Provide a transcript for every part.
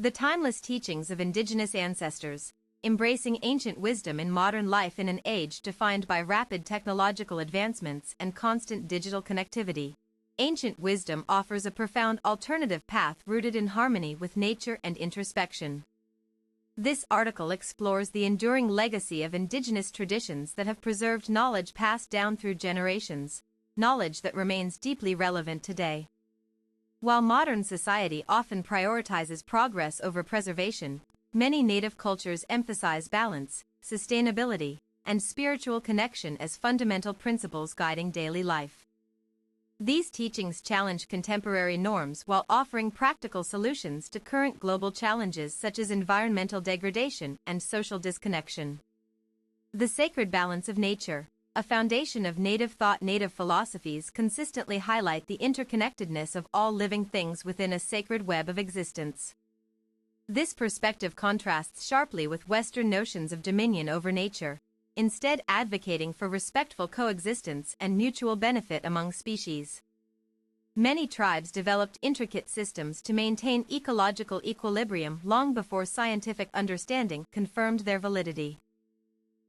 The timeless teachings of indigenous ancestors, embracing ancient wisdom in modern life in an age defined by rapid technological advancements and constant digital connectivity. Ancient wisdom offers a profound alternative path rooted in harmony with nature and introspection. This article explores the enduring legacy of indigenous traditions that have preserved knowledge passed down through generations, knowledge that remains deeply relevant today. While modern society often prioritizes progress over preservation, many native cultures emphasize balance, sustainability, and spiritual connection as fundamental principles guiding daily life. These teachings challenge contemporary norms while offering practical solutions to current global challenges such as environmental degradation and social disconnection. The sacred balance of nature, a foundation of native thought. Native philosophies consistently highlight the interconnectedness of all living things within a sacred web of existence. This perspective contrasts sharply with Western notions of dominion over nature, instead advocating for respectful coexistence and mutual benefit among species. Many tribes developed intricate systems to maintain ecological equilibrium long before scientific understanding confirmed their validity.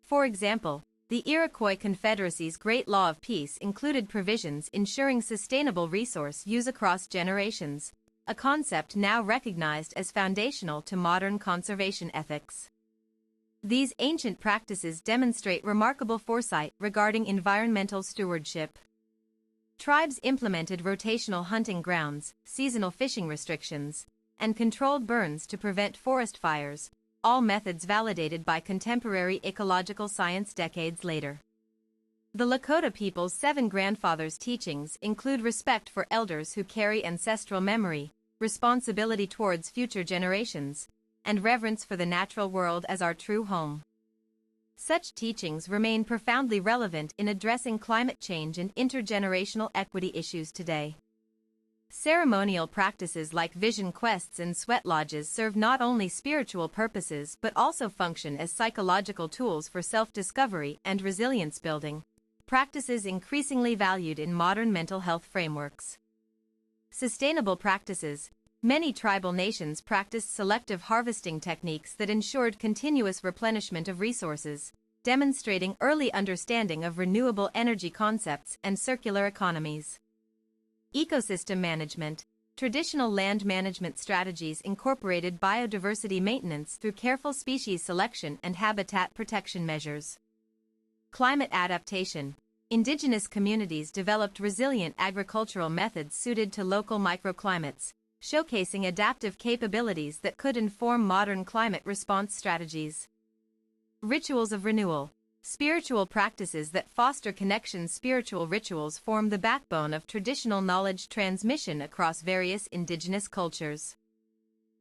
For example, the Iroquois Confederacy's Great Law of Peace included provisions ensuring sustainable resource use across generations, a concept now recognized as foundational to modern conservation ethics. These ancient practices demonstrate remarkable foresight regarding environmental stewardship. Tribes implemented rotational hunting grounds, seasonal fishing restrictions, and controlled burns to prevent forest fires, all methods validated by contemporary ecological science decades later. The Lakota people's 7 grandfathers' teachings include respect for elders who carry ancestral memory, responsibility towards future generations, and reverence for the natural world as our true home. Such teachings remain profoundly relevant in addressing climate change and intergenerational equity issues today. Ceremonial practices like vision quests and sweat lodges serve not only spiritual purposes but also function as psychological tools for self-discovery and resilience building, practices increasingly valued in modern mental health frameworks. Sustainable practices. Many tribal nations practiced selective harvesting techniques that ensured continuous replenishment of resources, demonstrating early understanding of renewable energy concepts and circular economies. Ecosystem management. Traditional land management strategies incorporated biodiversity maintenance through careful species selection and habitat protection measures. Climate adaptation. Indigenous communities developed resilient agricultural methods suited to local microclimates, showcasing adaptive capabilities that could inform modern climate response strategies. Rituals of renewal. Spiritual practices that foster connection. Spiritual rituals form the backbone of traditional knowledge transmission across various indigenous cultures.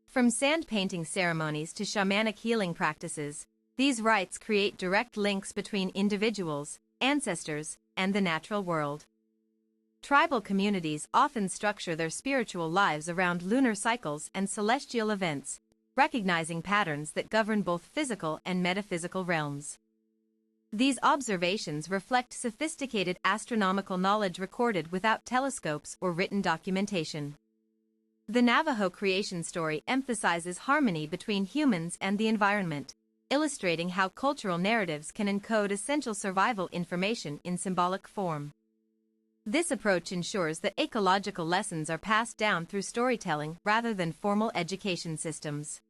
From sand painting ceremonies to shamanic healing practices, these rites create direct links between individuals, ancestors, and the natural world. Tribal communities often structure their spiritual lives around lunar cycles and celestial events, recognizing patterns that govern both physical and metaphysical realms. These observations reflect sophisticated astronomical knowledge recorded without telescopes or written documentation. The Navajo creation story emphasizes harmony between humans and the environment, illustrating how cultural narratives can encode essential survival information in symbolic form. This approach ensures that ecological lessons are passed down through storytelling rather than formal education systems.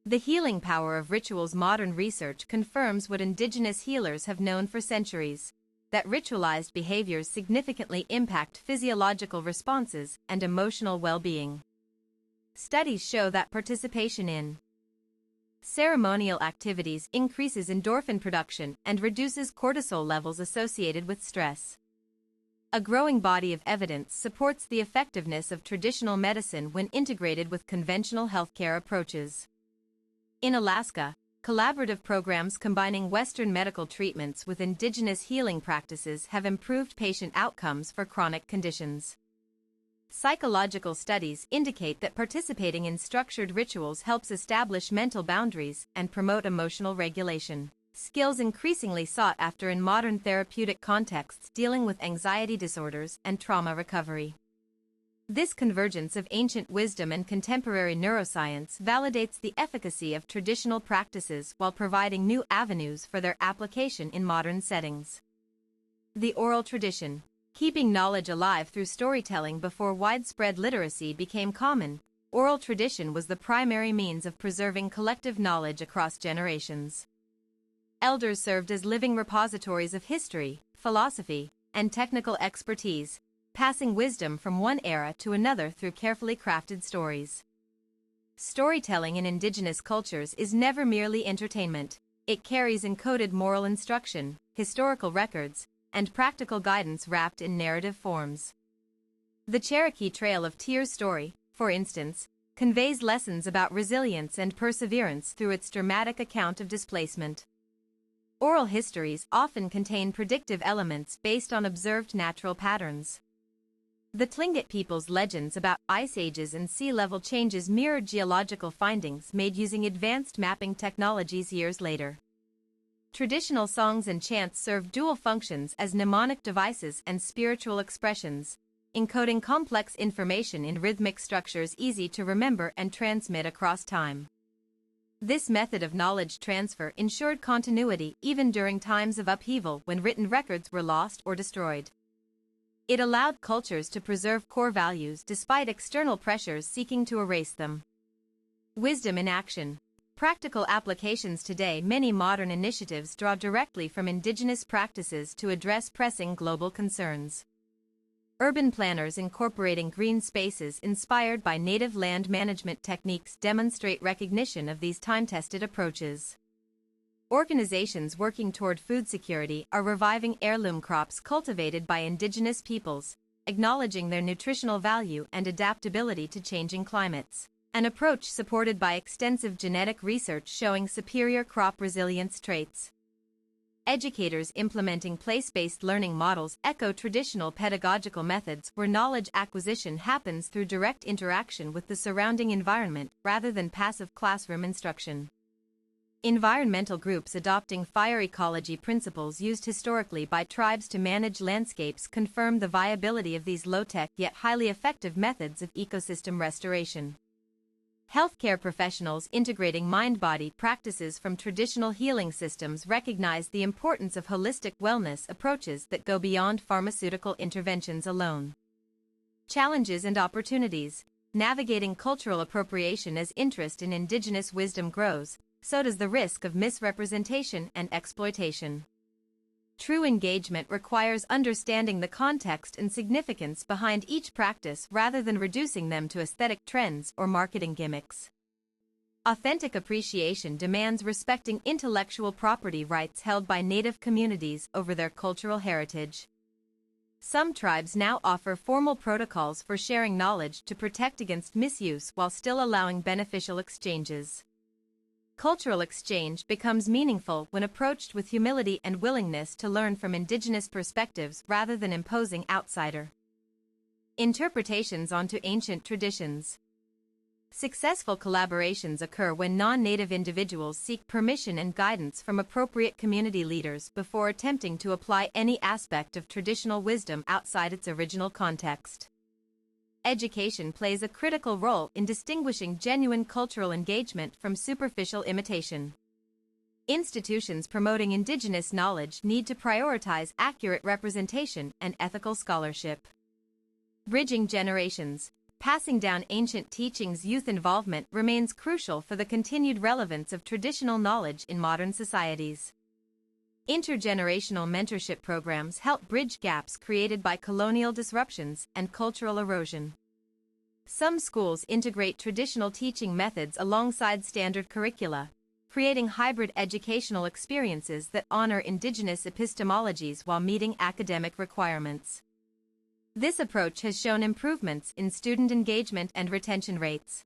The healing power of rituals. Modern research confirms what indigenous healers have known for centuries, that ritualized behaviors significantly impact physiological responses and emotional well-being. Studies show that participation in ceremonial activities increases endorphin production and reduces cortisol levels associated with stress. A growing body of evidence supports the effectiveness of traditional medicine when integrated with conventional healthcare approaches. In Alaska, collaborative programs combining Western medical treatments with indigenous healing practices have improved patient outcomes for chronic conditions. Psychological studies indicate that participating in structured rituals helps establish mental boundaries and promote emotional regulation, skills increasingly sought after in modern therapeutic contexts dealing with anxiety disorders and trauma recovery. This convergence of ancient wisdom and contemporary neuroscience validates the efficacy of traditional practices while providing new avenues for their application in modern settings. The oral tradition. Keeping knowledge alive through storytelling before widespread literacy became common, oral tradition was the primary means of preserving collective knowledge across generations. Elders served as living repositories of history, philosophy, and technical expertise, passing wisdom from one era to another through carefully crafted stories. Storytelling in indigenous cultures is never merely entertainment. It carries encoded moral instruction, historical records, and practical guidance wrapped in narrative forms. The Cherokee Trail of Tears story, for instance, conveys lessons about resilience and perseverance through its dramatic account of displacement. Oral histories often contain predictive elements based on observed natural patterns. The Tlingit people's legends about ice ages and sea level changes mirrored geological findings made using advanced mapping technologies years later. Traditional songs and chants serve dual functions as mnemonic devices and spiritual expressions, encoding complex information in rhythmic structures easy to remember and transmit across time. This method of knowledge transfer ensured continuity even during times of upheaval when written records were lost or destroyed. It allowed cultures to preserve core values despite external pressures seeking to erase them. Wisdom in action. Practical applications today. Many modern initiatives draw directly from indigenous practices to address pressing global concerns. Urban planners incorporating green spaces inspired by native land management techniques demonstrate recognition of these time-tested approaches. Organizations working toward food security are reviving heirloom crops cultivated by indigenous peoples, acknowledging their nutritional value and adaptability to changing climates. An approach supported by extensive genetic research showing superior crop resilience traits. Educators implementing place-based learning models echo traditional pedagogical methods where knowledge acquisition happens through direct interaction with the surrounding environment rather than passive classroom instruction. Environmental groups adopting fire ecology principles used historically by tribes to manage landscapes confirm the viability of these low-tech yet highly effective methods of ecosystem restoration. Healthcare professionals integrating mind-body practices from traditional healing systems recognize the importance of holistic wellness approaches that go beyond pharmaceutical interventions alone. Challenges and opportunities. Navigating cultural appropriation. As interest in indigenous wisdom grows, so does the risk of misrepresentation and exploitation. True engagement requires understanding the context and significance behind each practice rather than reducing them to aesthetic trends or marketing gimmicks. Authentic appreciation demands respecting intellectual property rights held by Native communities over their cultural heritage. Some tribes now offer formal protocols for sharing knowledge to protect against misuse while still allowing beneficial exchanges. Cultural exchange becomes meaningful when approached with humility and willingness to learn from indigenous perspectives rather than imposing outsider interpretations onto ancient traditions. Successful collaborations occur when non-native individuals seek permission and guidance from appropriate community leaders before attempting to apply any aspect of traditional wisdom outside its original context. Education plays a critical role in distinguishing genuine cultural engagement from superficial imitation. Institutions promoting indigenous knowledge need to prioritize accurate representation and ethical scholarship. Bridging generations. Passing down ancient teachings. Youth involvement remains crucial for the continued relevance of traditional knowledge in modern societies. Intergenerational mentorship programs help bridge gaps created by colonial disruptions and cultural erosion. Some schools integrate traditional teaching methods alongside standard curricula, creating hybrid educational experiences that honor indigenous epistemologies while meeting academic requirements. This approach has shown improvements in student engagement and retention rates.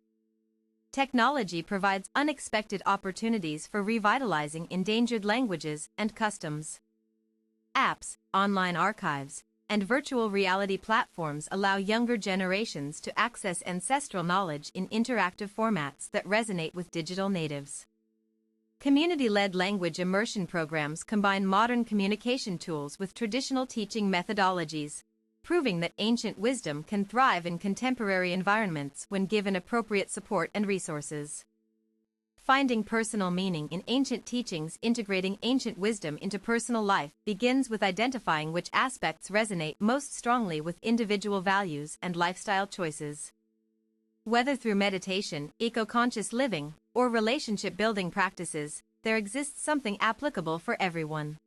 Technology provides unexpected opportunities for revitalizing endangered languages and customs. Apps, online archives, and virtual reality platforms allow younger generations to access ancestral knowledge in interactive formats that resonate with digital natives. Community-led language immersion programs combine modern communication tools with traditional teaching methodologies, proving that ancient wisdom can thrive in contemporary environments when given appropriate support and resources. Finding personal meaning in ancient teachings. Integrating ancient wisdom into personal life begins with identifying which aspects resonate most strongly with individual values and lifestyle choices. Whether through meditation, eco-conscious living, or relationship-building practices, there exists something applicable for everyone.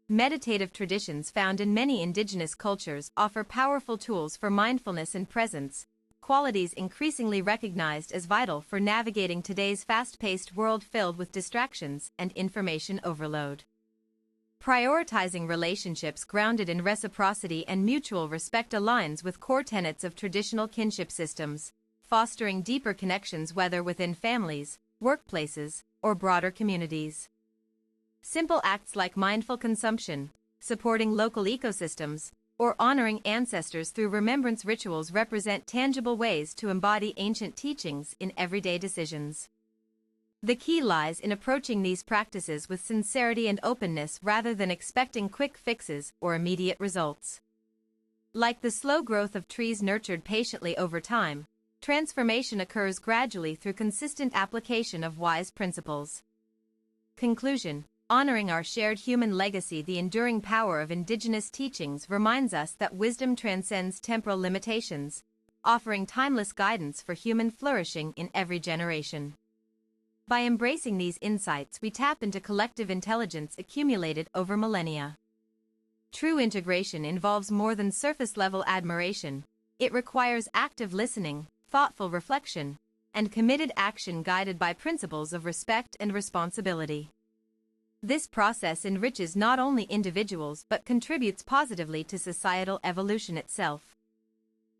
Meditative traditions found in many indigenous cultures offer powerful tools for mindfulness and presence, qualities increasingly recognized as vital for navigating today's fast-paced world filled with distractions and information overload. Prioritizing relationships grounded in reciprocity and mutual respect aligns with core tenets of traditional kinship systems, fostering deeper connections whether within families, workplaces, or broader communities. Simple acts like mindful consumption, supporting local ecosystems, or honoring ancestors through remembrance rituals represent tangible ways to embody ancient teachings in everyday decisions. The key lies in approaching these practices with sincerity and openness rather than expecting quick fixes or immediate results. Like the slow growth of trees nurtured patiently over time, transformation occurs gradually through consistent application of wise principles. Conclusion: honoring our shared human legacy. The enduring power of indigenous teachings reminds us that wisdom transcends temporal limitations, offering timeless guidance for human flourishing in every generation. By embracing these insights, we tap into collective intelligence accumulated over millennia. True integration involves more than surface-level admiration. It requires active listening, thoughtful reflection, and committed action guided by principles of respect and responsibility. This process enriches not only individuals but contributes positively to societal evolution itself.